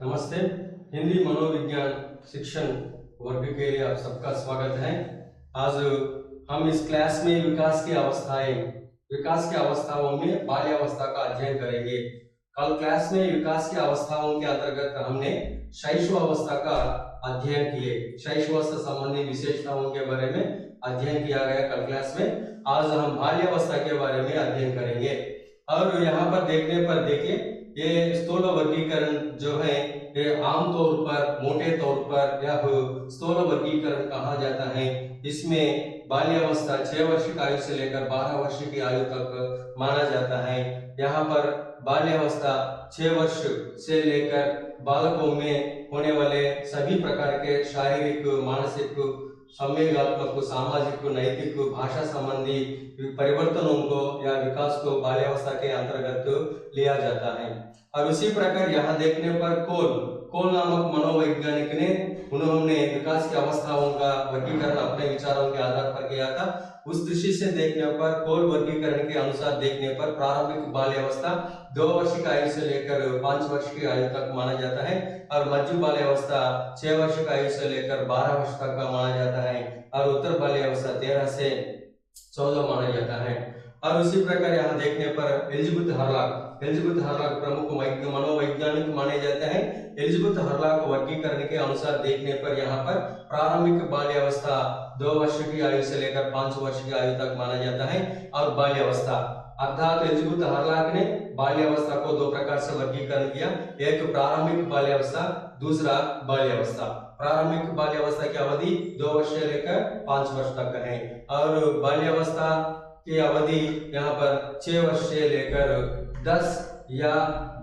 नमस्ते। हिंदी मनोविज्ञान शिक्षण वर्ग के लिए आप सबका स्वागत है। आज हम इस क्लास में विकास की अवस्थाओं में बाल्यावस्था का अध्ययन करेंगे। कल क्लास में विकास की अवस्थाओं के अंतर्गत हमने शैशव अवस्था का अध्ययन किए। शैशवावस्था संबंधी विशेषताओं के बारे में अध्ययन किया गया कल क्लास में। आज हम बाल्यावस्था के बारे में अध्ययन करेंगे। और यहाँ पर देखने पर देखिए, ये स्थूल वर्गीकरण जो है ये आमतौर पर मोटे तौर पर यह स्थूल वर्गीकरण कहा जाता है। इसमें बाल्यावस्था 6 वर्ष की आयु से लेकर 12 वर्ष की आयु तक माना जाता है। यहाँ पर बाल्यावस्था 6 वर्ष से लेकर बालकों में होने वाले सभी प्रकार के शारीरिक, मानसिक, संवेगात्मक, सामाजिक, नैतिक, भाषा संबंधी परिवर्तनों को या विकास को बाल्यावस्था के अंतर्गत लिया जाता है। और उसी प्रकार यहाँ देखने पर कोल नामक मनोवैज्ञानिक ने उन्होंने विकास की अवस्थाओं का वर्गीकरण अपने विचारों के आधार पर किया था। उस दृष्टि से देखने पर कोल वर्गीकरण के अनुसार देखने पर प्रारंभिक बाल्यावस्था 2 वर्ष की आयु से लेकर 5 वर्ष की आयु तक माना जाता है और मध्य बाल्यावस्था 6 वर्ष की आयु से लेकर 12 वर्ष तक का माना जाता है और उत्तर बाल्यावस्था 13 से 14 माना जाता है। और उसी प्रकार यहाँ देखने पर एलिजाबेथ हर्लॉग प्रमुख मनोवैज्ञानिक माने जाते हैं। एलिजाबेथ हर्लॉग वर्गीकरण के अनुसार देखने पर यहाँ पर प्रारंभिक बाल्यावस्था 2 वर्ष की आयु से लेकर 5 वर्ष की आयु तक माना जाता है। और बाल्यावस्था अर्थात एलिजाबेथ हर्लॉग ने बाल्यावस्था को 2 प्रकार से वर्गीकरण किया, एक प्रारंभिक बाल्यावस्था, दूसरा बाल्यावस्था। प्रारंभिक बाल्यावस्था की अवधि 2 वर्ष से लेकर 5 वर्ष तक है और बाल्यावस्था की अवधि यहाँ पर 6 वर्ष से लेकर 10 या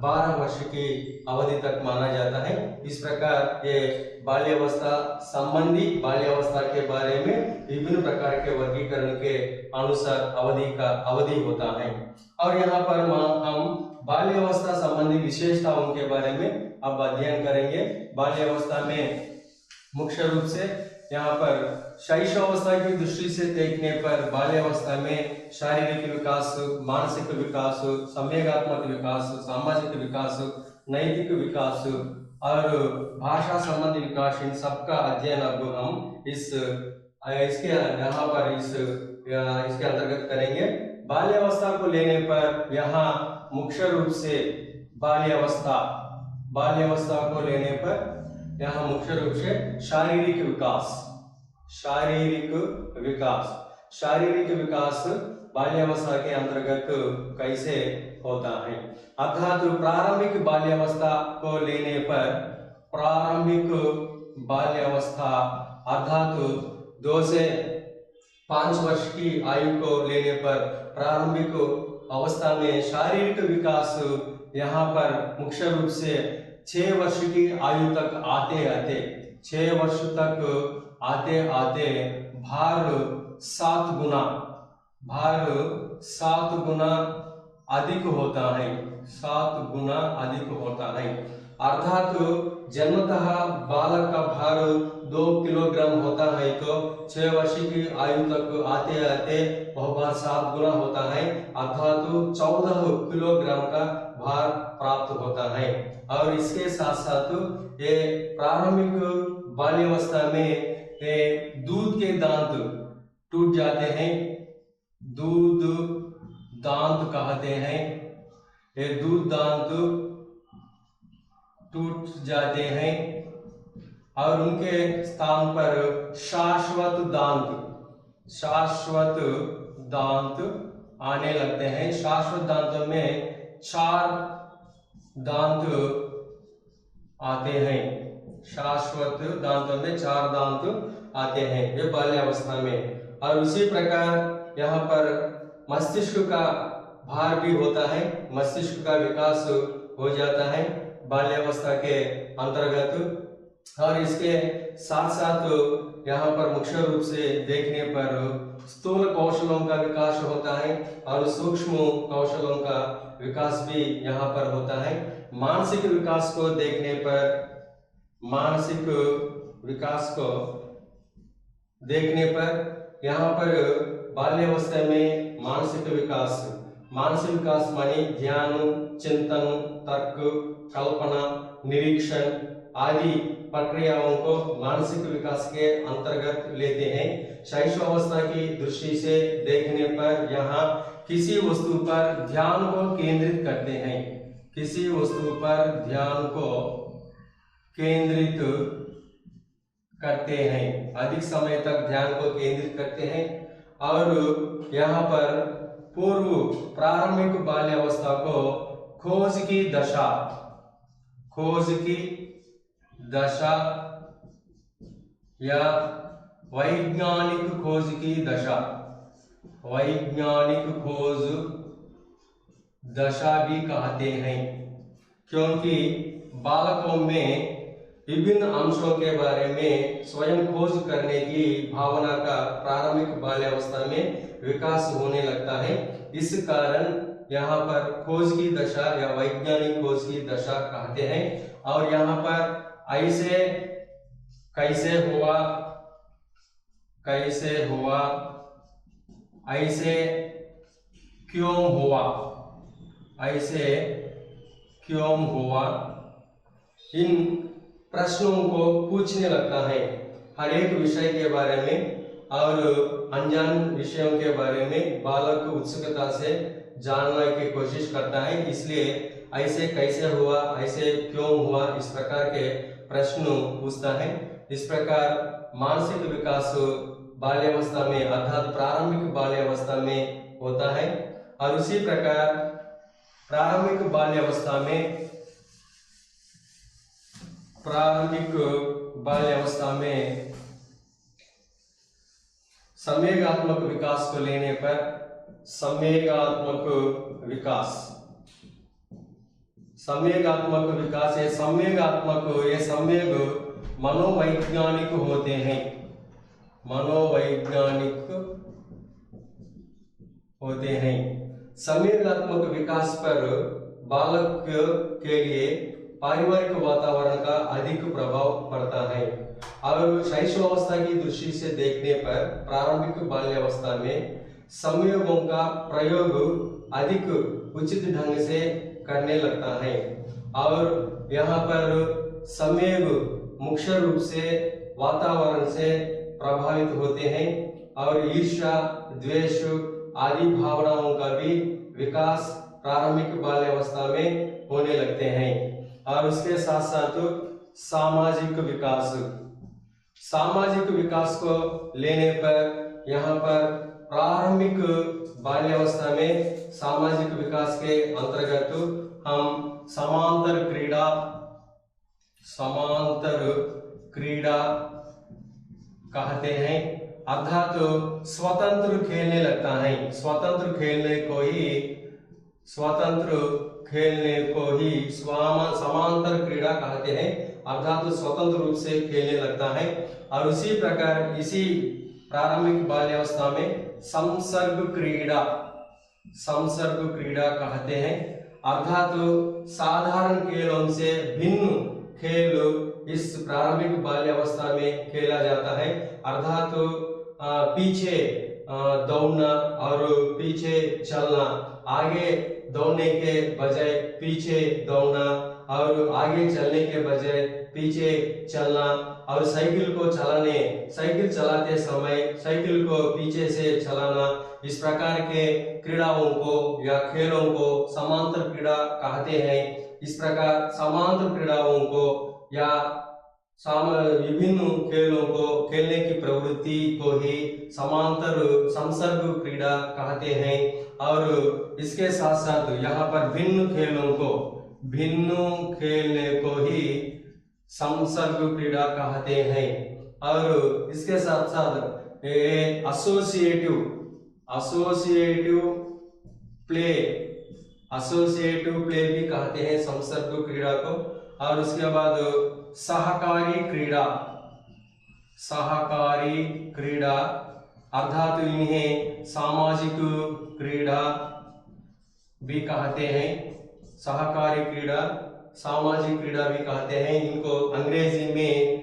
12 वर्ष की अवधि तक माना जाता है। इस प्रकार ये बाल्यावस्था संबंधी बाल्यावस्था के बारे में विभिन्न प्रकार के वर्गीकरण के अनुसार अवधि होता है। और यहाँ पर हम बाल्यावस्था संबंधी विशेषताओं के बारे में अब अध्ययन करेंगे। बाल्यावस्था में मुख्य रूप से यहाँ पर शैशवावस्था की दृष्टि से देखने पर बाल्यावस्था में शारीरिक विकास, मानसिक विकास, संवेगात्मक विकास, सामाजिक विकास, नैतिक विकास और भाषा संबंधी विकास, इन सबका अध्ययन अब हम इसके अंतर्गत करेंगे। बाल्यावस्था को लेने पर यहाँ मुख्य रूप से बाल्यावस्था को लेने पर यहाँ मुख्य रूप से शारीरिक विकास बाल्यावस्था के अंतर्गत कैसे होता है। अर्थात प्रारंभिक बाल्यावस्था को लेने पर अर्थात 2 से 5 वर्ष की आयु को लेने पर प्रारंभिक अवस्था में शारीरिक विकास यहाँ पर मुख्य रूप से 6 वर्ष की आयु तक आते भार 7 गुना अधिक होता है। अर्थात जन्मतः बालक का भार 2 किलोग्राम होता है तो 6 वर्ष की आयु तक आते वह भार 7 गुना होता है, अर्थात 14 किलोग्राम का भार प्राप्त होता है। और इसके साथ साथ ये प्रारंभिक बाल्यावस्था में दूध के दांत टूट जाते हैं, दूध दांत कहते हैं। ये दूध दांत टूट जाते हैं और उनके स्थान पर शाश्वत दांत आने लगते हैं। शाश्वत दांतों में 4 दांत आते हैं। शाश्वत दांतों में 4 दांत आते हैं ये बाल्यावस्था में। और उसी प्रकार यहाँ पर मस्तिष्क का भार भी होता है, मस्तिष्क का विकास हो जाता है बाल्यावस्था के अंतर्गत। और इसके साथ साथ यहाँ पर मुख्य रूप से देखने पर स्थूल कौशलों का विकास होता है और सूक्ष्म कौशलों का विकास भी यहाँ पर होता है। मानसिक विकास को देखने पर यहाँ पर बाल्यावस्था में मानसिक विकास माने ध्यान, चिंतन, तर्क, कल्पना, निरीक्षण आदि प्रक्रियाओं को मानसिक विकास के अंतर्गत लेते हैं। शैशवावस्था की दृष्टि से देखने पर यहाँ किसी वस्तु पर ध्यान को केंद्रित करते हैं, किसी वस्तु पर ध्यान को केंद्रित करते हैं, अधिक समय तक ध्यान को केंद्रित करते हैं। और यहाँ पर पूर्व प्रारंभिक बाल्यावस्था को खोज की दशा या वैज्ञानिक खोज की दशा भी कहते हैं, क्योंकि बालकों में विभिन्न अंशों के बारे में स्वयं खोज करने की भावना का प्रारंभिक बाल्यावस्था में विकास होने लगता है। इस कारण यहाँ पर खोज की दशा या वैज्ञानिक खोज की दशा कहते हैं। और यहाँ पर ऐसे कैसे हुआ, ऐसे क्यों हुआ, इन प्रश्नों को पूछने लगता है हर एक विषय के बारे में। और अनजान विषयों के बारे में बालक उत्सुकता से जानने की कोशिश करता है। इसलिए ऐसे कैसे हुआ, ऐसे क्यों हुआ, इस प्रकार के प्रश्न पूछता है। इस प्रकार मानसिक विकास बाल्यावस्था में अर्थात प्रारंभिक बाल्यावस्था में होता है। और उसी प्रकार प्रारंभिक बाल्यावस्था में संवेगात्मक विकास को लेने पर संवेगात्मक ये संवेग मनोवैज्ञानिक होते हैं, संवेगात्मक विकास पर बालक के लिए पारिवारिक वातावरण का अधिक प्रभाव पड़ता है। और शैशवावस्था की दृष्टि से देखने पर प्रारंभिक बाल्यावस्था में संवेगों का प्रयोग अधिक उचित ढंग से करने लगता है। और यहाँ पर संवेग मुख्य रूप से वातावरण से प्रभावित होते हैं और ईर्ष्या, द्वेष आदि भावनाओं का भी विकास प्रारंभिक बाल्यावस्था में होने लगते हैं। और उसके साथ साथ सामाजिक विकास को लेने पर यहाँ पर प्रारंभिक बाल्यावस्था में सामाजिक विकास के अंतर्गत हम समांतर क्रीड़ा कहते हैं, अर्थात स्वतंत्र खेलने लगता है। स्वतंत्र खेलने को ही समांतर क्रीड़ा कहते हैं, अर्थात स्वतंत्र रूप से खेलने लगता है। और उसी प्रकार इसी प्रारंभिक बाल्यावस्था में संसर्ग क्रीड़ा कहते हैं, अर्थात साधारण खेलों से भिन्न खेल इस प्रारंभिक बाल्यावस्था में खेला जाता है। अर्थात पीछे दौड़ना और पीछे चलना, आगे दौड़ने के बजाय पीछे दौड़ना और आगे चलने के बजाय पीछे चलना, और साइकिल चलाते समय साइकिल को पीछे से चलाना, इस प्रकार के क्रीड़ाओं को या खेलों को समांतर क्रीड़ा कहते हैं। इस प्रकार समांतर क्रीड़ाओं को या विभिन्न खेलों को खेलने की प्रवृत्ति को ही संसर्ग क्रीड़ा कहते हैं। और इसके साथ साथ यहाँ पर भिन्न खेलने को ही संसर्ग क्रीड़ा कहते हैं। और इसके साथ साथ एसोसिएटिव प्ले भी कहते हैं संसर्ग क्रीड़ा को। और उसके बाद सहकारी क्रीड़ा अर्थात इन्हें सामाजिक क्रीड़ा भी कहते हैं, सहकारी क्रीड़ा सामाजिक क्रीड़ा भी कहते हैं। इनको अंग्रेजी में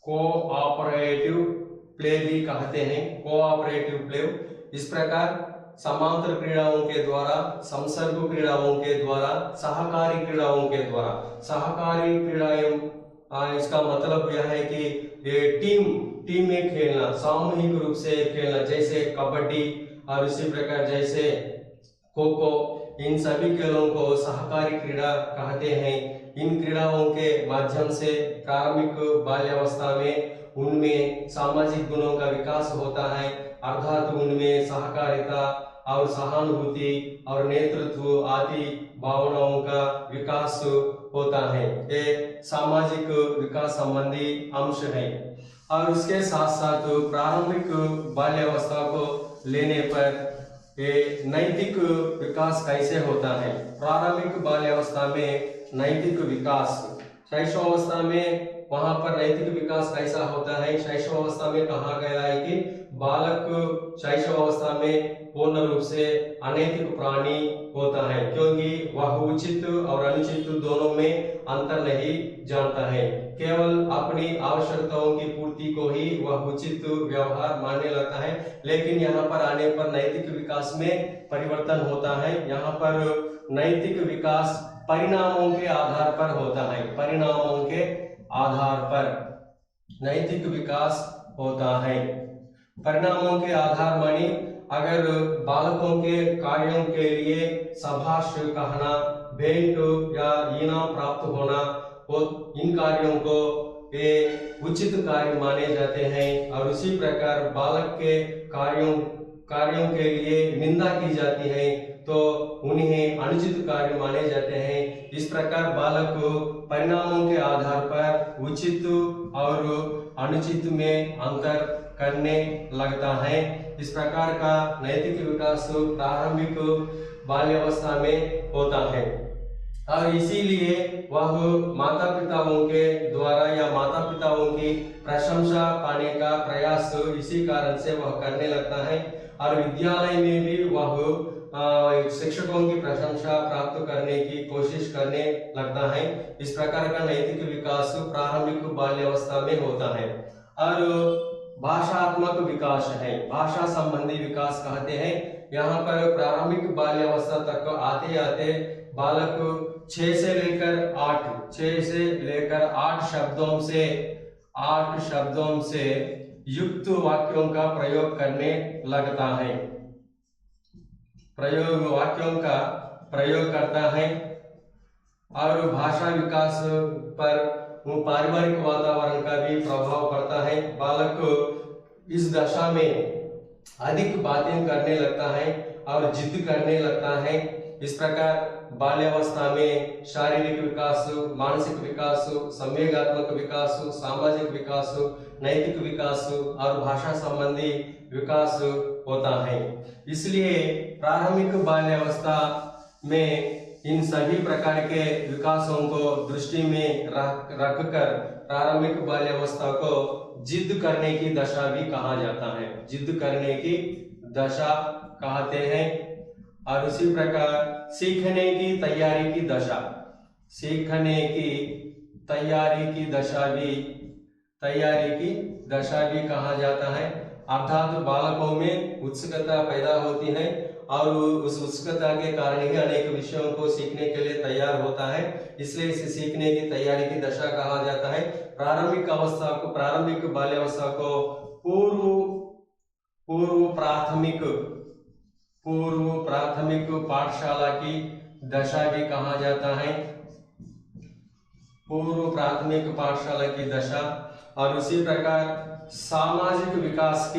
कोऑपरेटिव प्ले भी कहते हैं, कोऑपरेटिव प्ले। इस प्रकार समांतर क्रीड़ाओं के द्वारा, संसर्ग क्रीड़ाओं के द्वारा, सहकारी क्रीड़ाओं के द्वारा। सहकारी क्रीड़ाएं, इसका मतलब यह है कि ये टीम में खेलना, सामूहिक रूप से खेलना, जैसे कबड्डी और इसी प्रकार जैसे खो खो, इन सभी खेलों को सहकारी क्रीड़ा कहते हैं। इन क्रीड़ाओं के माध्यम से प्रारंभिक बाल्यावस्था में उनमें सामाजिक गुणों का विकास होता है, अर्थात उनमें सहकारिता और सहानुभूति और नेतृत्व आदि भावनाओं का विकास होता है। ये सामाजिक विकास संबंधी अंश है। और उसके साथ साथ प्रारंभिक बाल्यावस्था को लेने पर ये नैतिक विकास कैसे होता है। प्रारंभिक बाल्यावस्था में नैतिक विकास, शैशवावस्था में वहां पर नैतिक विकास कैसा होता है। शैशवावस्था में कहा गया है कि बालक शैशवावस्था में पूर्ण रूप से अनैतिक प्राणी होता है, क्योंकि वह उचित और अनुचित दोनों में अंतर नहीं जानता है। केवल अपनी आवश्यकताओं की पूर्ति को ही वह उचित व्यवहार मानने लगता है। लेकिन यहाँ पर आने पर नैतिक विकास में परिवर्तन होता है। यहाँ पर नैतिक विकास परिणामों के आधार पर होता है। परिणामों के आधार पर नैतिक विकास होता है। परिणामों के आधार मानी अगर बालकों के कार्यों के लिए शाबाश कहना, भेंट या इनाम प्राप्त होना, वो इन कार्यों को ये उचित कार्य माने जाते हैं। और उसी प्रकार बालक के कार्यों के लिए निंदा की जाती है तो उन्हें अनुचित कार्य माने जाते हैं। इस प्रकार बालक परिणामों के आधार पर उचित और अनुचित में अंतर करने लगता है। इस प्रकार का नैतिक विकास प्रारंभिक बाल्यावस्था में होता है। और इसीलिए वह माता पिताओं के द्वारा या माता पिताओं की प्रशंसा पाने का प्रयास इसी कारण से वह करने लगता है। और विद्यालय में भी वह शिक्षकों की प्रशंसा प्राप्त करने की कोशिश करने लगता है। इस प्रकार का नैतिक विकास प्रारंभिक बाल्यावस्था में होता है। और भाषात्मक विकास है, भाषा संबंधी विकास कहते हैं। यहाँ पर प्रारंभिक बाल्यावस्था तक आते आते बालक 6 से लेकर 8 शब्दों से युक्त वाक्यों का प्रयोग करने लगता है, वाक्यों का प्रयोग करता है। और भाषा विकास पर पारिवारिक वातावरण का भी प्रभाव पड़ता है। बालक इस दशा में अधिक बातें करने लगता है और जिद करने लगता है। इस प्रकार बाल्यावस्था में शारीरिक विकास, मानसिक विकास, संवेगात्मक विकास, सामाजिक विकास, नैतिक विकास और भाषा संबंधी विकास होता है। इसलिए प्रारंभिक बाल्यावस्था में इन सभी प्रकार के विकासों को दृष्टि में रखकर प्रारंभिक बाल्यावस्था को जिद करने की दशा भी कहा जाता है, जिद करने की दशा कहते हैं। और उसी प्रकार सीखने की तैयारी की दशा, सीखने की तैयारी की दशा भी कहा जाता है। अर्थात बालकों में उत्सुकता पैदा होती है और उस उत्सुकता के कारण ही अनेक विषयों को सीखने के लिए तैयार होता है। इसलिए इसे सीखने की तैयारी की दशा कहा जाता है। प्रारंभिक अवस्था को, प्रारंभिक बाल्यावस्था को पूर्व प्राथमिक पाठशाला की दशा भी कहा जाता है, पूर्व प्राथमिक पाठशाला की दशा। और उसी प्रकार सामाजिक विकास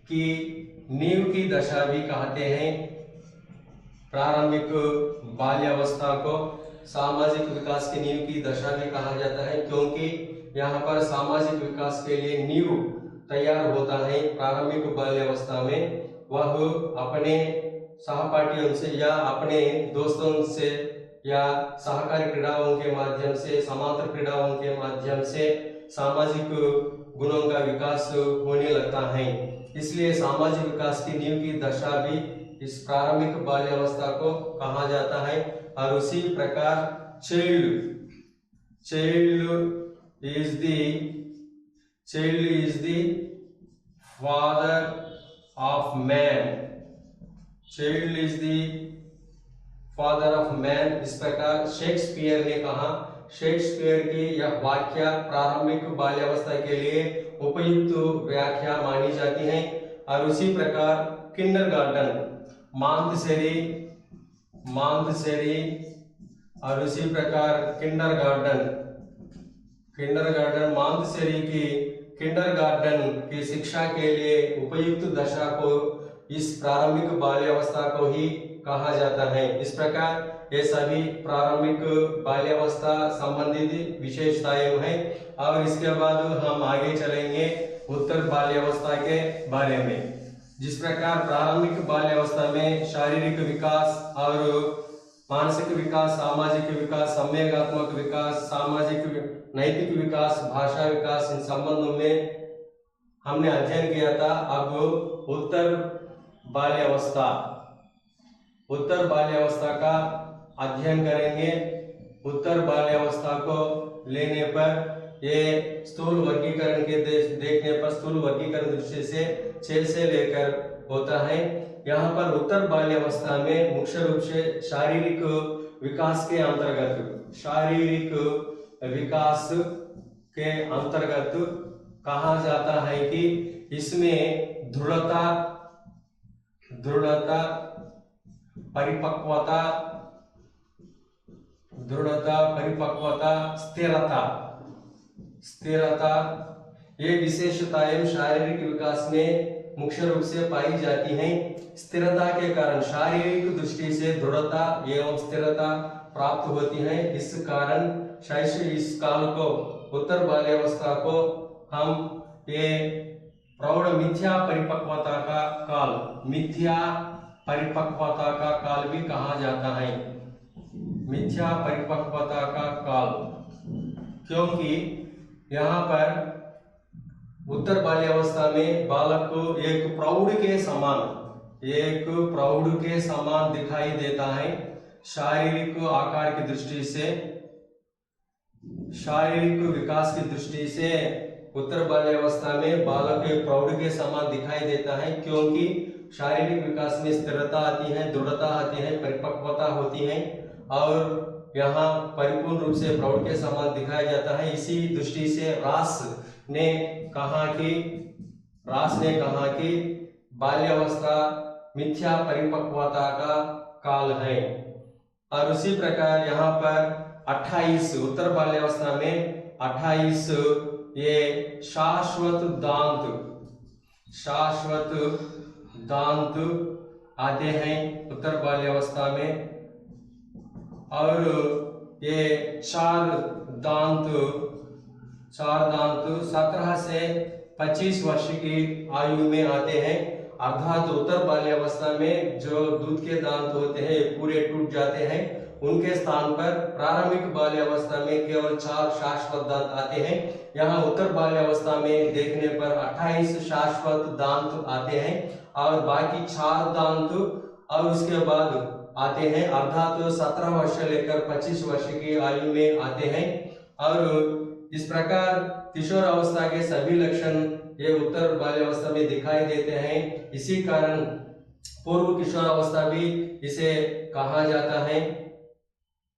की नींव की दशा भी कहते हैं। प्रारंभिक बाल्यावस्था को सामाजिक विकास की नींव की दशा भी कहा जाता है, क्योंकि यहाँ पर सामाजिक विकास के लिए नींव तैयार होता है। प्रारंभिक बाल्यावस्था में वह अपने सहपाठियों से या अपने दोस्तों से या सहकारी क्रीड़ाओं के माध्यम से, समांतर क्रीड़ाओं के माध्यम से सामाजिक गुणों का विकास होने लगता है। इसलिए सामाजिक विकास की नींव की दशा भी इस प्रारंभिक बाल्यावस्था को कहा जाता है। और उसी प्रकार child is the father of man, child is the father of man। इस प्रकार शेक्सपियर ने कहा। शेक्सपियर की यह व्याख्या प्रारंभिक बाल्यावस्था के लिए उपयुक्त व्याख्या मानी जाती है। और उसी प्रकार किंडरगार्टन, मांथसेरी और उसी प्रकार किंडरगार्टन मांथसेरी की किंडरगार्टन की शिक्षा के लिए उपयुक्त दशा को इस प्रारंभिक बाल्यावस्था को ही कहा जाता है। इस प्रकार ये सभी प्रारंभिक बाल्यावस्था संबंधित विशेषताएं हैं। और इसके बाद हम आगे चलेंगे उत्तर बाल्यावस्था के बारे में। जिस प्रकार प्रारंभिक बाल्यावस्था में शारीरिक विकास और मानसिक विकास, सामाजिक विकास, संवेगात्मक विकास, सामाजिक नैतिक विकास, भाषा विकास, इन संबंधों में हमने अध्ययन किया था। अब उत्तर बाल्यावस्था का अध्ययन करेंगे। उत्तर बाल्यावस्था को लेने पर ये स्थूल वर्गीकरण के देखने पर स्थूल वर्गीकरण दृष्टि से 6 से लेकर होता है। यहाँ पर उत्तर बाल्यावस्था में मुख्य रूप से शारीरिक विकास के अंतर्गत कहा जाता है कि इसमें दृढ़ता, परिपक्वता, स्थिरता ये विशेषताएं शारीरिक विकास में मुख्य रूप से पाई जाती हैं। स्थिरता के कारण शारीरिक दृष्टि से दृढ़ता एवं स्थिरता प्राप्त होती है। इस कारण इस काल को, उत्तर बाल्यावस्था को हम ये प्रौढ़ मिथ्या परिपक्वता का काल भी कहा जाता है। मिथ्या परिपक्वता का काल, क्योंकि यहाँ पर उत्तर बाल्यावस्था में बालक को एक प्रौढ़ के समान दिखाई देता है। शारीरिक आकार की दृष्टि से, शारीरिक विकास की दृष्टि से उत्तर बाल्यावस्था में बालक एक प्रौढ़ के समान दिखाई देता है, क्योंकि शारीरिक विकास में स्थिरता आती है, दृढ़ता आती है, परिपक्वता होती है और यहाँ परिपूर्ण रूप से प्रौढ़ के समान दिखाया जाता है। इसी दृष्टि से रास ने कहा कि बाल्यावस्था मिथ्या परिपक्वता का काल है। और उसी प्रकार यहाँ पर 28 उत्तर बाल्यावस्था में 28 ये शाश्वत दांत आते हैं उत्तर बाल्यावस्था में। और ये चार दांत 17 से 25 वर्ष की आयु में आते हैं। अर्थात उत्तर बाल्यावस्था में जो दूध के दांत होते हैं पूरे टूट जाते हैं। उनके स्थान पर प्रारंभिक बाल्यावस्था में केवल 4 शाश्वत दांत आते हैं। यहाँ उत्तर बाल्यावस्था में देखने पर 28 शाश्वत दांत आते हैं और बाकी 4 दांत और उसके बाद आते हैं, अर्थात 17 वर्ष से लेकर 25 वर्ष की आयु में आते हैं। और इस प्रकार किशोर अवस्था के सभी लक्षण ये उत्तर बाल्यावस्था में दिखाई देते हैं। इसी कारण पूर्व किशोर अवस्था भी इसे कहा जाता है।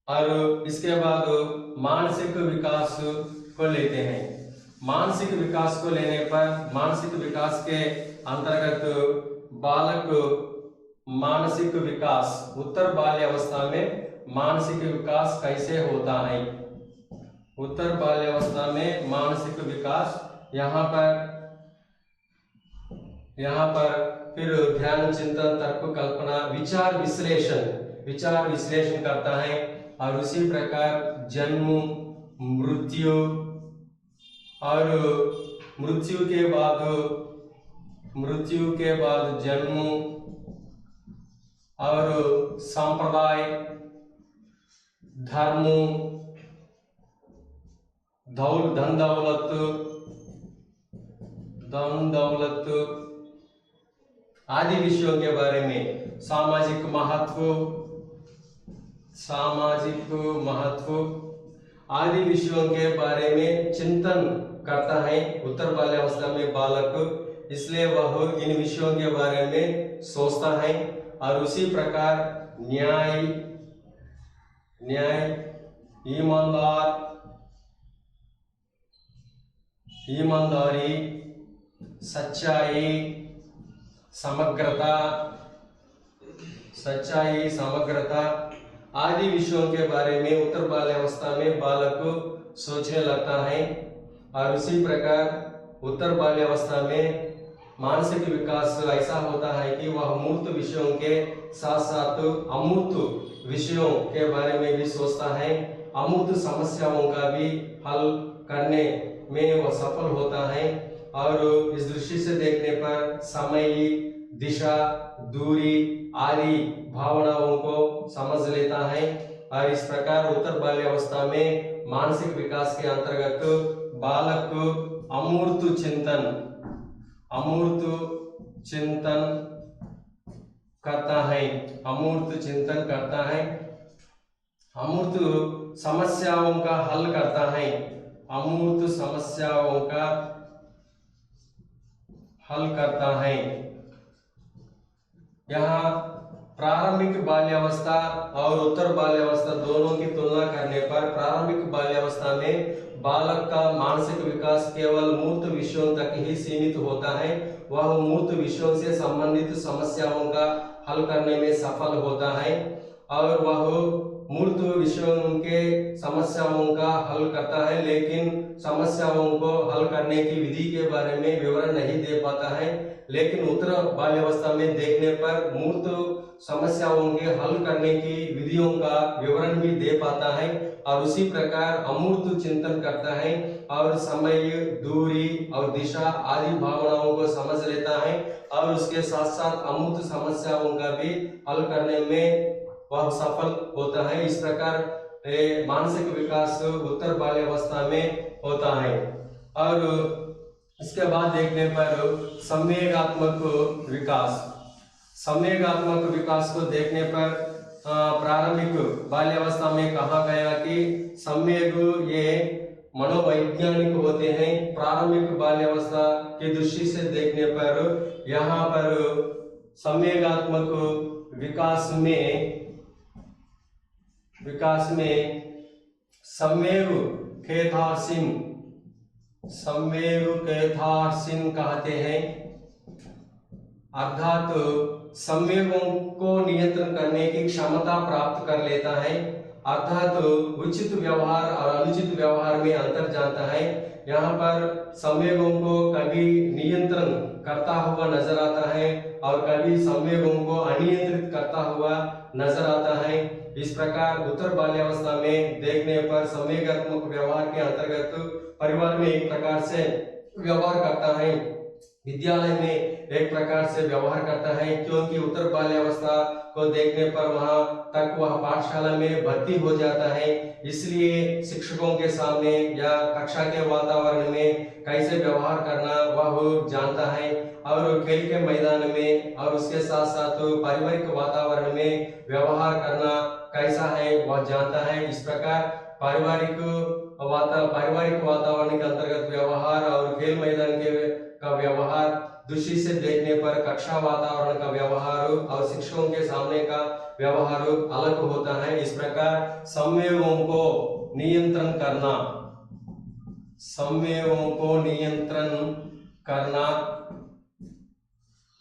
और इसके बाद मानसिक विकास को लेते हैं। मानसिक विकास को लेने पर मानसिक विकास के अंतर्गत बालक मानसिक विकास, उत्तर बाल्यावस्था में मानसिक विकास कैसे होता है। उत्तर बाल्यावस्था में मानसिक विकास यहाँ पर फिर ध्यान, चिंतन, तर्क, कल्पना, विचार विश्लेषण करता है। और उसी प्रकार जन्म, मृत्यु और मृत्यु के बाद जन्म और संप्रदाय, धर्म, धन दौलत आदि विषयों के बारे में, सामाजिक महत्व आदि विषयों के बारे में चिंतन करता है। उत्तर बाल्यावस्था में बालक इसलिए वह इन विषयों के बारे में सोचता है। और उसी प्रकार न्याय, ईमानदारी, सच्चाई, समग्रता आदि विषयों के बारे में उत्तर बाल्यावस्था में बालक सोचने लगता है। और उसी प्रकार उत्तर बाल्यावस्था में मानसिक विकास ऐसा होता है कि वह मूर्त विषयों के साथ साथ अमूर्त विषयों के बारे में भी सोचता है। अमूर्त समस्याओं का भी हल करने में वह सफल होता है। और इस दृष्टि से देखने पर समय, दिशा, दूरी आदि भावनाओं को समझ लेता है। और इस प्रकार उत्तर बाल्यावस्था में मानसिक विकास के अंतर्गत बालक अमूर्त चिंतन करता है, अमूर्त समस्याओं का हल करता है, यहाँ प्रारंभिक बाल्यावस्था और उत्तर बाल्यावस्था दोनों की तुलना करने पर प्रारंभिक बाल्यावस्था में बालक का मानसिक विकास केवल मूर्त विषयों तक ही सीमित होता है। वह मूर्त विषयों से संबंधित समस्याओं का हल करने में सफल होता है। और वह मूर्त विषयों के समस्याओं का हल करता है, लेकिन समस्याओं को हल करने की विधि के बारे में विवरण नहीं दे पाता है। लेकिन उत्तर बाल्यावस्था में देखने पर मूर्त समस्याओं के हल करने की विधियों का विवरण भी दे पाता है। और उसी प्रकार अमूर्त चिंतन करता है और समय, दूरी और दिशा आदि भावनाओं को समझ लेता है। और उसके साथ साथ अमूर्त समस्याओं का भी हल करने में वह सफल होता है। इस प्रकार मानसिक विकास उत्तर बाल्यावस्था में होता है। और इसके बाद देखने पर संवेगात्मक विकास को देखने पर प्रारंभिक बाल्यावस्था में कहा गया कि संवेग ये मनोवैज्ञानिक होते हैं। प्रारंभिक बाल्यावस्था की दृष्टि से देखने पर यहाँ पर संवेगात्मक विकास में संवेग कैथार्सिन कहते हैं, अर्थात संवेगों को नियंत्रण करने की क्षमता प्राप्त कर लेता है। अर्थात उचित व्यवहार और अनुचित व्यवहार में अंतर जानता है। यहाँ पर संवेगों को कभी नियंत्रण करता हुआ नजर आता है और कभी संवेगों को अनियंत्रित करता हुआ नजर आता है। इस प्रकार उत्तर बाल्यावस्था में देखने पर संवेगात्मक व्यवहार के अंतर्गत परिवार में एक प्रकार से व्यवहार करता है, विद्यालय में एक प्रकार से व्यवहार करता है, क्योंकि उत्तर बाल्यावस्था को देखने पर वहां तक वह पाठशाला में भर्ती हो जाता है। इसलिए शिक्षकों के सामने या कक्षा के वातावरण में कैसे व्यवहार करना वह जानता है। और खेल के मैदान में और उसके साथ साथ पारिवारिक वातावरण में व्यवहार करना कैसा है वह जानता है। इस प्रकार पारिवारिक वातावरण के अंतर्गत व्यवहार और खेल मैदान का व्यवहार दृष्टि से देखने पर कक्षा वातावरण का व्यवहार और शिक्षकों के सामने का व्यवहार अलग होता है। इस प्रकार संवेगों को नियंत्रण करना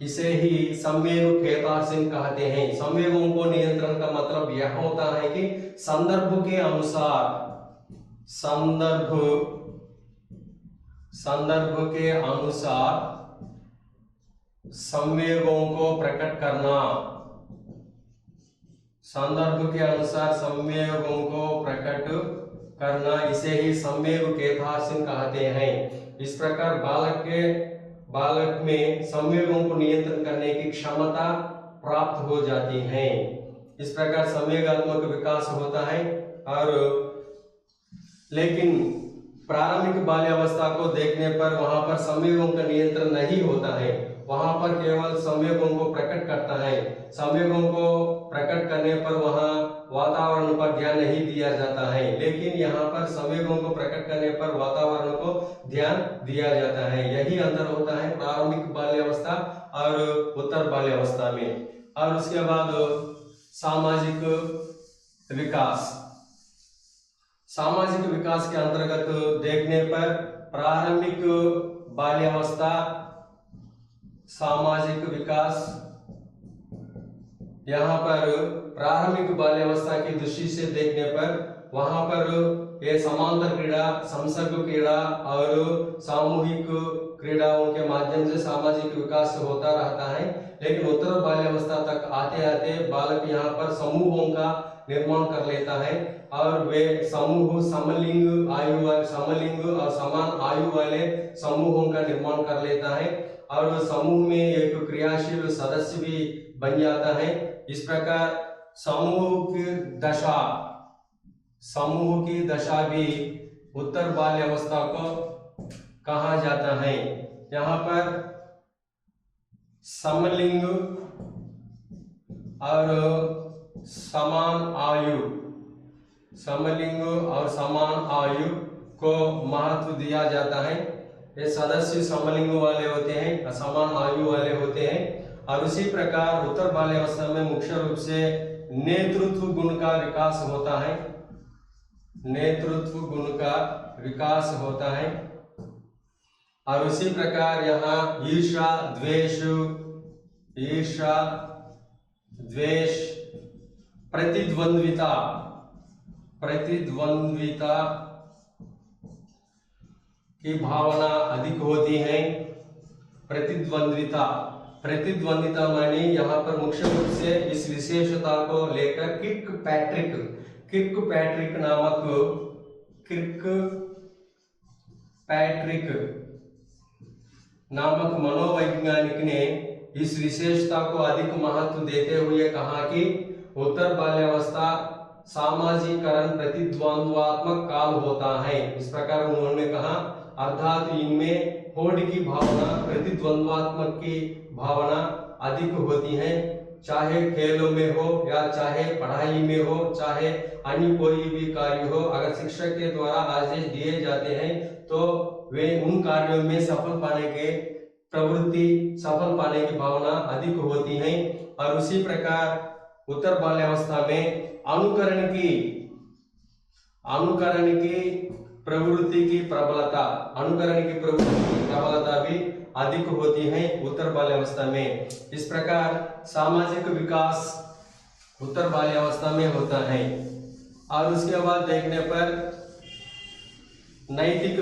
इसे ही संवेग कैथार्सिन कहते हैं। संवेगों को नियंत्रण का मतलब यह होता है कि संदर्भ के अनुसार संवेगों को प्रकट करना, इसे ही संवेग कैथार्सिन कहते हैं। इस प्रकार बालक में संवेगों को नियंत्रण करने की क्षमता प्राप्त हो जाती है। इस प्रकार संवेगात्मक विकास होता है। और लेकिन प्रारंभिक बाल्यावस्था को देखने पर वहां पर संवेगों का नियंत्रण नहीं होता है, वहां पर केवल संवेगों को प्रकट करता है। संवेगों को प्रकट करने पर वहां वातावरण पर ध्यान नहीं दिया जाता है। लेकिन यहाँ पर संवेगों को प्रकट करने पर वातावरण को ध्यान दिया जाता है। यही अंतर होता है प्रारंभिक बाल्यावस्था और उत्तर बाल्यावस्था में। और उसके बाद सामाजिक विकास। सामाजिक विकास के अंतर्गत देखने पर प्रारंभिक बाल्यावस्था, सामाजिक विकास, यहाँ पर प्रारंभिक बाल्यावस्था की दृष्टि से देखने पर वहां पर ये समांतर क्रीड़ा, संसर्ग क्रीड़ा और सामूहिक क्रीड़ाओं के माध्यम से सामाजिक विकास होता रहता है। लेकिन उत्तर बाल्यावस्था तक आते आते बालक यहाँ पर समूहों का निर्माण कर लेता है और वे समूह समलिंग और समान आयु वाले समूहों का निर्माण कर लेता है और समूह में एक क्रियाशील सदस्य भी बन जाता है। इस प्रकार समूह की दशा भी उत्तर बाल्यावस्था को कहा जाता है। यहाँ पर समलिंग और समान आयु को महत्व दिया जाता है। ये सदस्य समलिंग वाले होते हैं, समान आयु वाले होते हैं। और उसी प्रकार उत्तर बाल्यावस्था में मुख्य रूप से नेतृत्व गुण का विकास होता है। नेतृत्व गुण का विकास होता है। और उसी प्रकार यहाँ ईर्ष्या, द्वेष, प्रतिद्वंद्विता की भावना अधिक होती है। प्रतिद्वंदिता माने यहाँ पर मुख्य रूप से इस विशेषता को लेकर किर्कपैट्रिक नामक मनोवैज्ञानिक ने इस विशेषता को अधिक महत्व देते हुए कहा कि उत्तर बाल्यावस्था सामाजिकरण प्रतिद्वंद्वात्मक काल होता है। इस प्रकार उन्होंने कहा, अर्थात इनमें होड़ की भावना, प्रतिद्वंद्वात्मक की भावना अधिक होती है, चाहे खेलों में हो या चाहे पढ़ाई में हो, चाहे अन्य कोई भी कार्य हो। अगर शिक्षक के द्वारा आदेश दिए जाते हैं तो वे उन कार्यों में सफल पाने की भावना अधिक होती है। और उसी प्रकार उत्तर बाल्यावस्था में अनुकरण की प्रवृत्ति की प्रबलता भी अधिक होती है उत्तर बाल्यावस्था में। इस प्रकार सामाजिक विकास उत्तर बाल्यावस्था में होता है। और उसके बाद देखने पर नैतिक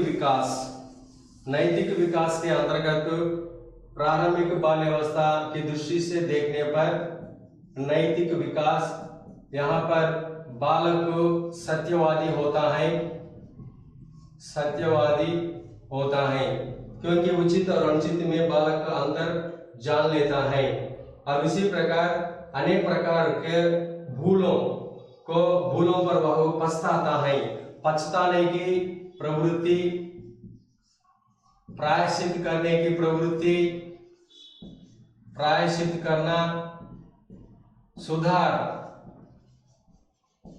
विकास के अंतर्गत प्रारंभिक बाल्यावस्था की दृष्टि से देखने पर नैतिक विकास, यहाँ पर बालक सत्यवादी होता है क्योंकि उचित और अनुचित में बालक का अंतर जान लेता है। और इसी प्रकार अनेक प्रकार के भूलों पर वह पछताता है। पछताने की प्रवृत्ति, प्रायश्चित करने की प्रवृत्ति, प्रायश्चित करना,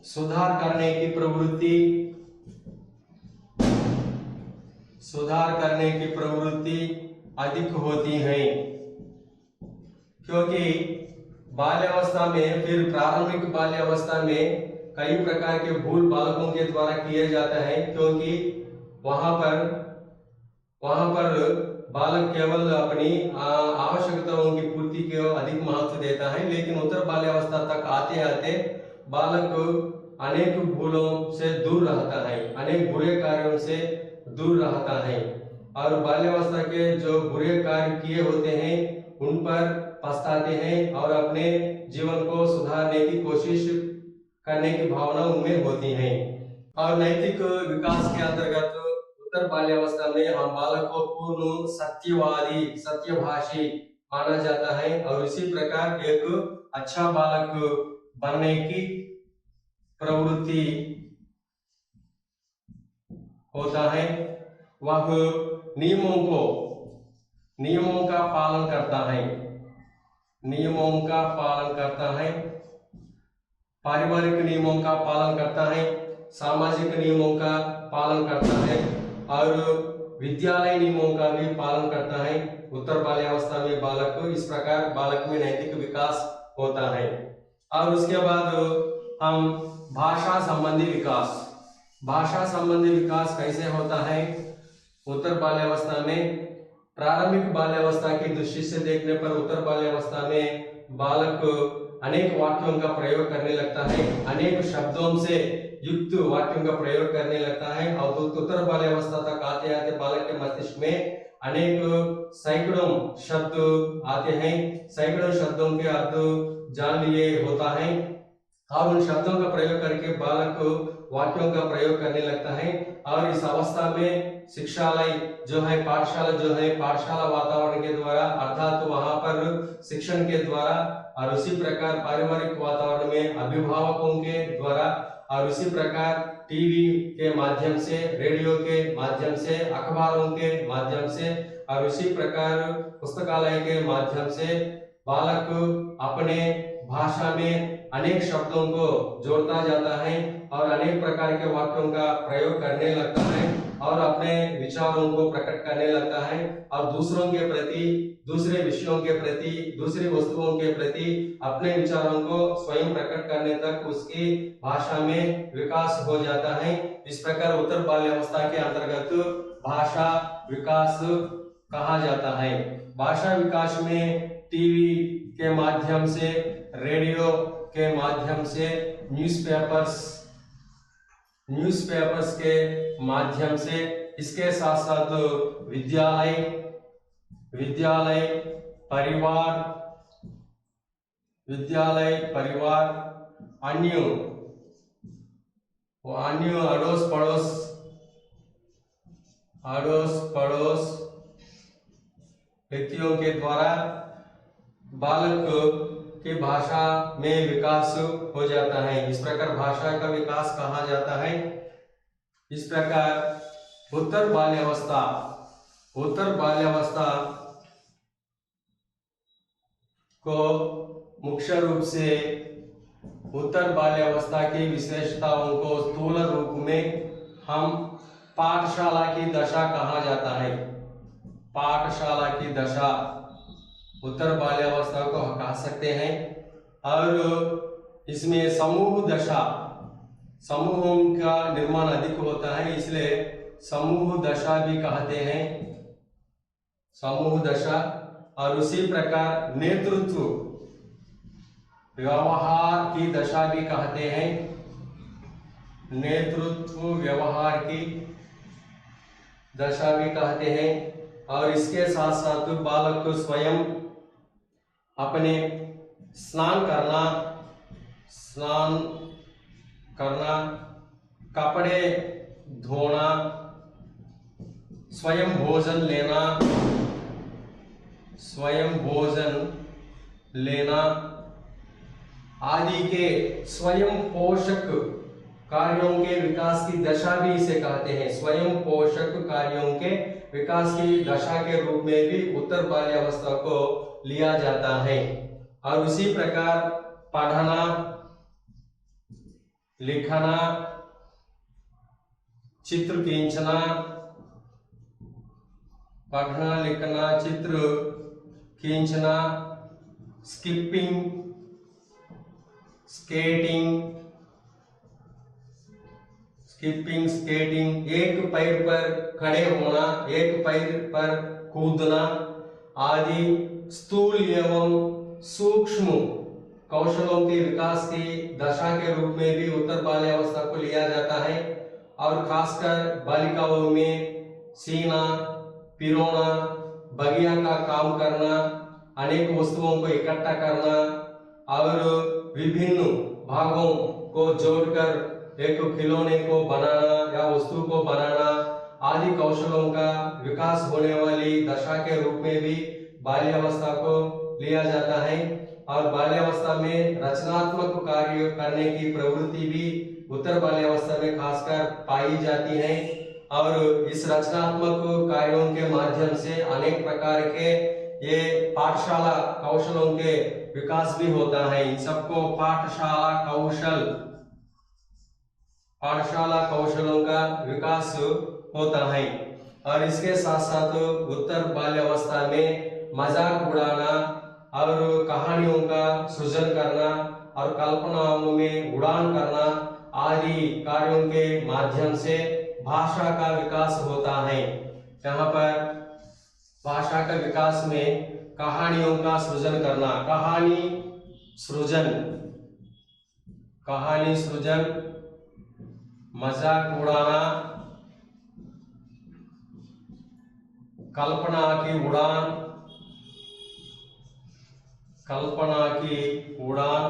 सुधार करने की प्रवृत्ति अधिक होती है। क्योंकि बाल्यावस्था में, फिर प्रारंभिक बाल्यावस्था में कई प्रकार के भूल बालकों के द्वारा किए जाते हैं, क्योंकि वहां पर बालक केवल अपनी आवश्यकताओं की पूर्ति को अधिक महत्व देता है। लेकिन उत्तर बाल्यावस्था तक आते आते बालक अनेक भूलों से दूर रहता है, अनेक बुरे कार्यों से दूर रहता है और बाल्यावस्था के जो बुरे कार्य किए होते हैं उन पर पछताते हैं और अपने जीवन को सुधारने की कोशिश करने की भावना उनमें होती है। और नैतिक विकास के अंतर्गत उत्तर बाल्यावस्था में हम बालक को पूर्ण सत्यवादी, सत्यभाषी माना जाता है और इसी प्रकार एक अच्छा बालक बनने की प्रवृत्ति होता है। वह नियमों का पालन करता है, पारिवारिक नियमों का पालन करता है, सामाजिक नियमों का पालन करता है और विद्यालय नियमों का भी पालन करता है। उत्तर बाल्यावस्था में बालक इस प्रकार बालक में नैतिक विकास होता है। और उसके बाद हम भाषा संबंधी विकास, भाषा संबंधी विकास कैसे होता है उत्तर बाल्यावस्था में। प्रारंभिक बाल्यावस्था की दृष्टि से देखने पर उत्तर बाल्यावस्था में बालक अनेक वाक्यों का प्रयोग करने लगता है, अनेक शब्दों से युक्त वाक्यों का प्रयोग करने लगता है। और उत्तर बाल्यावस्था तक आते आते बालक के मस्तिष्क में अनेक सैकड़ों शब्द आते हैं, सैकड़ों शब्दों के अर्थ जान लिए होता है और उन शब्दों का प्रयोग करके बालक वाक्यों का प्रयोग करने लगता है। और इस अवस्था में शिक्षालय जो है, पाठशाला जो है, पाठशाला वातावरण के द्वारा अर्थात वहां पर शिक्षण के द्वारा और उसी प्रकार पारिवारिक वातावरण में अभिभावकों के द्वारा और उसी प्रकार टीवी के माध्यम से, रेडियो के माध्यम से, अखबारों के माध्यम से और उसी प्रकार पुस्तकालय के माध्यम से बालक अपने भाषा में अनेक शब्दों को जोड़ता जाता है और अनेक प्रकार के वाक्यों का प्रयोग करने लगता है और अपने विचारों को प्रकट करने लगता है और दूसरों के प्रति, दूसरे विषयों के प्रति, दूसरी वस्तुओं के प्रति अपने विचारों को स्वयं प्रकट करने तक उसकी भाषा में विकास हो जाता है। इस प्रकार उत्तर बाल्यावस्था के अंतर्गत भाषा विकास कहा जाता है। भाषा विकास में टीवी के माध्यम से, रेडियो के माध्यम से, न्यूज़पेपर्स के माध्यम से, इसके साथ साथ विद्यालय, परिवार, अन्य अड़ोस पड़ोस व्यक्तियों के द्वारा बालक की भाषा में विकास हो जाता है। इस प्रकार भाषा का विकास कहा जाता है। इस प्रकार उत्तर बाल्यावस्था को मुख्य रूप से उत्तर बाल्यावस्था की विशेषताओं को स्थूल रूप में हम पाठशाला की दशा कहा जाता है। पाठशाला की दशा उत्तर बाल्यावस्था को कह सकते हैं। और इसमें समूहों का निर्माण अधिक होता है, इसलिए समूह दशा भी कहते हैं, समूह दशा। और उसी प्रकार नेतृत्व व्यवहार की दशा भी कहते हैं, नेतृत्व व्यवहार की दशा भी कहते हैं। और इसके साथ साथ बालक को स्वयं अपने स्नान करना, कपड़े धोना, स्वयं भोजन लेना आदि के स्वयं पोषक कार्यों के विकास की दशा भी इसे कहते हैं। स्वयं पोषक कार्यों के विकास की दशा के रूप में भी उत्तर बाल्यावस्था को लिया जाता है। और उसी प्रकार पढ़ना, लिखना, चित्र खींचना, पढ़ना, लिखना, चित्र खींचना, स्किपिंग, स्केटिंग, एक पैर पर खड़े होना, एक पैर पर कूदना आदि स्थूल एवं सूक्ष्म कौशलों के विकास की दशा के रूप में भी उत्तर बाल्यावस्था को लिया जाता है। और खासकर बालिकाओं में सीना, पिरोना, बगिया का काम करना, अनेक वस्तुओं को इकट्ठा करना और विभिन्न भागों को जोड़कर एक खिलौने को बनाना या वस्तु को बनाना आदि कौशलों का विकास होने वाली दशा के रूप में भी बाल्यावस्था को लिया जाता है। और बाल्यावस्था में रचनात्मक कार्य करने की प्रवृत्ति भी उत्तर बाल्यावस्था में खासकर पाई जाती है। और इस रचनात्मक कार्यों के माध्यम से अनेक प्रकार के ये पाठशाला कौशलों के विकास भी होता है। इन सबको पाठशाला कौशल पाठशाला कौशलों का विकास होता है। और इसके साथ साथ उत्तर बाल्यावस्था में मजाक उड़ाना और कहानियों का सृजन करना और कल्पनाओं में उड़ान करना आदि कार्यों के माध्यम से भाषा का विकास होता है। यहाँ पर भाषा का विकास में कहानियों का सृजन करना, कहानी सृजन, मजाक उड़ाना, कल्पना की उड़ान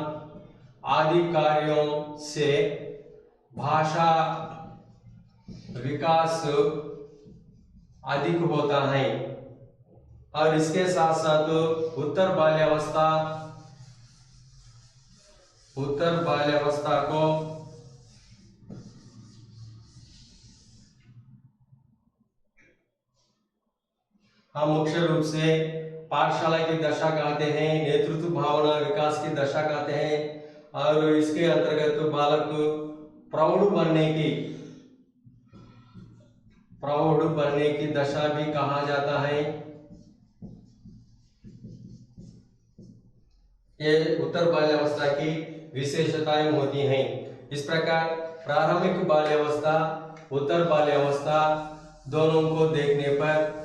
आदि कार्यों से भाषा विकास अधिक होता है। और इसके साथ साथ उत्तर बाल्यावस्था को हम मुख्य रूप से पाठशाला की दशा कहते हैं, नेतृत्व भावना विकास की दशा कहते हैं। और इसके अंतर्गत बालक प्रौढ़ बनने की दशा भी कहा जाता है। ये उत्तर बाल्यावस्था की विशेषताएं होती हैं। इस प्रकार प्रारंभिक बाल्यावस्था, उत्तर बाल्यावस्था दोनों को देखने पर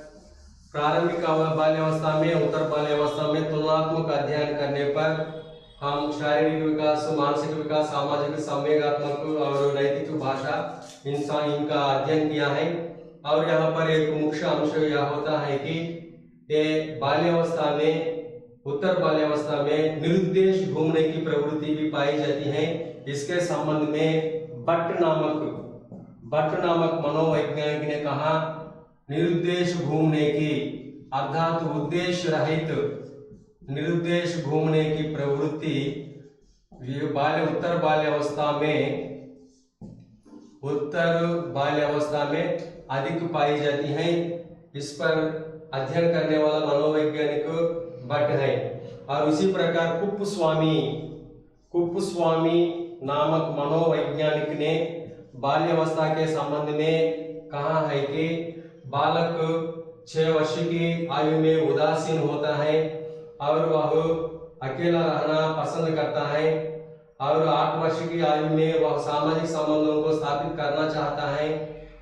प्रारंभिक बाल्यावस्था में, उत्तर बाल्यावस्था में तुलनात्मक अध्ययन करने पर हम शारीरिक विकास, मानसिक विकास, सामाजिक, संवेगात्मक और नैतिक भाषा इनका अध्ययन किया है। और यहाँ पर एक मुख्य अंश यह होता है कि ये बाल्यावस्था में, उत्तर बाल्यावस्था में निरुद्देश घूमने की प्रवृत्ति भी पाई जाती है। इसके संबंध में बट नामक मनोवैज्ञानिक ने कहा, निरुद्देश घूमने की अर्थात उद्देश्य रहित निरुद्देश घूमने की प्रवृत्ति उत्तर बाल्यावस्था में अधिक पाई जाती है। इस पर अध्ययन करने वाला मनोवैज्ञानिक बट है। और उसी प्रकार कुप्पस्वामी नामक मनोवैज्ञानिक ने बाल्यावस्था के संबंध में कहा है कि बालक 6 वर्ष की आयु में उदासीन होता है और वह अकेला रहना पसंद करता है। और 8 वर्ष की आयु में वह सामाजिक संबंधों को स्थापित करना चाहता है।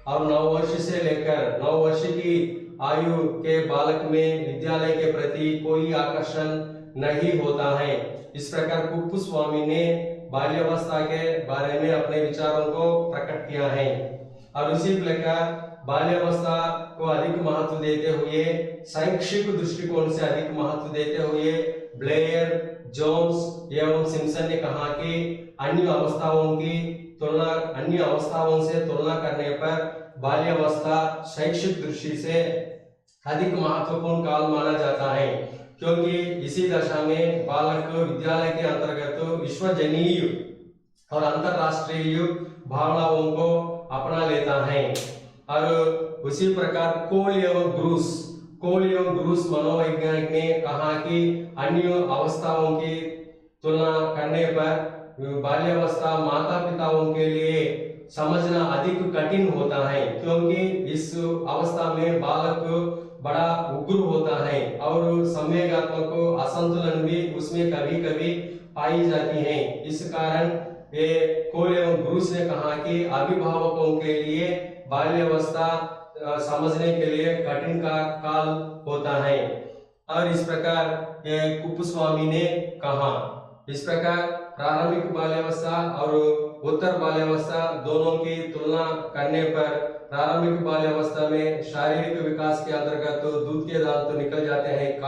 और 9 वर्ष से लेकर 9 वर्ष की आयु के बालक में विद्यालय के प्रति कोई आकर्षण नहीं होता है। इस प्रकार कुप्पस्वामी ने बाल्यावस्था के बारे में अपने विचारों को प्रकट किया है। और उसी प्रकार बाल्यावस्था को अधिक महत्व देते हुए, शैक्षिक दृष्टिकोण से अधिक महत्व देते हुए ब्लेयर, जोन्स एवं सिम्पसन ने कहा कि अन्य अवस्थाओं से तुलना करने पर बाल्यावस्था शैक्षिक दृष्टि से अधिक महत्वपूर्ण काल माना जाता है, क्योंकि इसी दशा में बालक विद्यालय के अंतर्गत विश्वजनीय और अंतरराष्ट्रीय भावनाओं को अपना लेता है। और उसी प्रकार कोल एवं ग्रूस मनोवैज्ञानिक ने कहा कि अन्य अवस्थाओं की तुलना करने पर बाल्यावस्था माता पिताओं के लिए समझना अधिक कठिन होता है, क्योंकि इस अवस्था में बालक बड़ा उग्र होता है और संवेगात्मक असंतुलन भी उसमें कभी कभी पाई जाती है। इस कारण ये कोल एवं ग्रूस ने कहा कि अभिभावकों के लिए बाल्यावस्था समझने के लिए कठिन का काल होता है। और इस प्रकार कुप्पस्वामी ने कहा, इस प्रकार प्रारंभिक बाल्यावस्था और उत्तर बाल्यावस्था दोनों की तुलना करने पर प्रारंभिक बाल्यावस्था में शारीरिक विकास के अंतर्गत दूध के दांत तो निकल जाते हैं,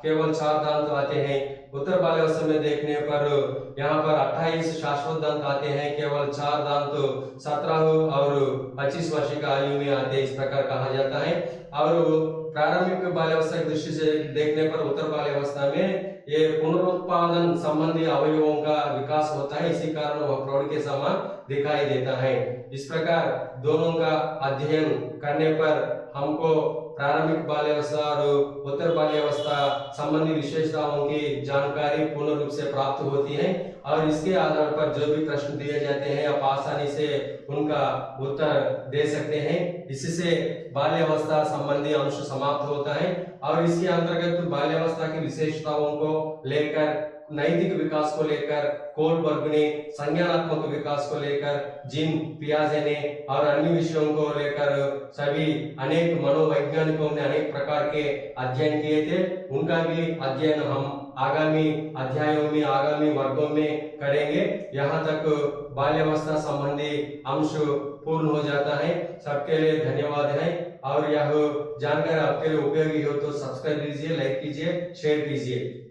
केवल 4 दांत आते हैं। उत्तर बाल्यावस्था में देखने पर यहाँ पर 28 शाश्वत दांत आते हैं, केवल 4 दांत 17 और 25 वर्ष की आयु में आते हैं, इस प्रकार कहा जाता है। और प्रारंभिक बाल्यावस्था की दृष्टि से देखने पर उत्तर बाल्यावस्था में ये पुनरुत्पादन संबंधी अवयवों का विकास होता है, इसी कारण वह प्रौढ़ के समान दिखाई देता है। इस प्रकार दोनों का अध्ययन करने पर हमको प्रारंभिक बाल्यावस्था और उत्तर बाल्यावस्था संबंधी विशेषताओं की जानकारी पूर्ण रूप से प्राप्त होती है और इसके आधार पर जो भी प्रश्न दिए जाते हैं आप आसानी से उनका उत्तर दे सकते हैं। इससे बाल्यावस्था संबंधी अंश समाप्त होता है और इसके अंतर्गत बाल्यावस्था की विशेषताओं को लेकर, नैतिक विकास को लेकर कोलबर्ग ने, संज्ञानात्मक विकास को लेकर जीन पियाजे ने और अन्य विषयों को लेकर सभी अनेक मनोवैज्ञानिकों ने अनेक प्रकार के अध्ययन किए थे। उनका भी अध्ययन हम आगामी अध्यायों में, आगामी वर्गों में करेंगे। यहाँ तक बाल्यावस्था संबंधी अंश पूर्ण हो जाता है। सबके लिए धन्यवाद है और यह जानकारी आपके लिए उपयोगी हो तो सब्सक्राइब कीजिए, लाइक कीजिए, शेयर कीजिए।